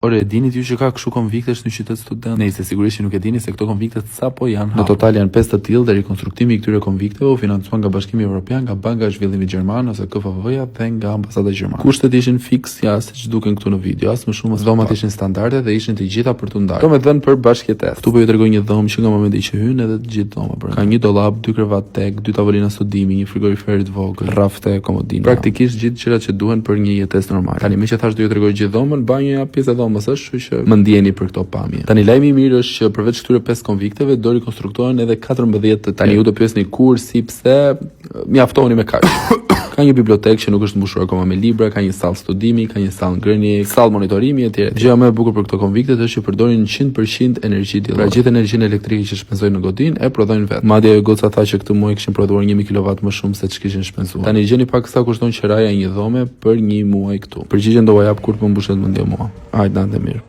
Ore, e dini ju që ka kështu konviktesh në qytet student? Nëse sigurisht që nuk e dini se këto konvikte sapo janë. Në total janë 5 të tillë dhe rikonstruktimi i këtyre konvikteve u financuan nga Bashkimi Evropian, nga Banka e Zhvillimit Gjerman ose KfW-ja dhe nga Ambasada Gjermane. Kushtet ishin fiks, ja siç duken këtu në video, as më shumë as dhomat ishin standarde dhe ishin të gjitha për tu ndarë. Domethënë për bashkëtesë. Ktu po ju tregoj një dhomë që nga momenti që hyn edhe të gjithë dhoma brenda. Ka një dollap, 2 krevat tek, 2 tavolina studimi, një frigorifer të vogël, rafte, komodina. Praktikisht gjithë gjërat që duhen për një jetesë normale. Tani më që thash do ju tregoj gjithë dhomën, banjoja pjesë e dhomës është, kështu që më ndjeni për këto pamje. Tani lajmi i mirë është që përveç këtyre 5 konvikteve do rikonstruktohen edhe 14 të tani ju do pyesni kur, si, pse, mjaftoni me kaq. Ka një bibliotekë që nuk është mbushur akoma me libra, ka një sallë studimi, ka një sallë ngrënie, sallë monitorimi etj. Gjëja më e bukur për këto konviktet është që përdorin 100% energji diellore. Pra gjithë energjinë elektrike që shpenzojnë në godinë e prodhojnë vetë. Madje ajo goca tha që këtë muaj kishin prodhuar 1000 kW më shumë se ç'kishin shpenzuar. Tani gjeni pak sa kushton qeraja e një dhome për një muaj këtu. Përgjigjen do ja jap kur të më mbushet mendja mua. Hajde, ndë mirë.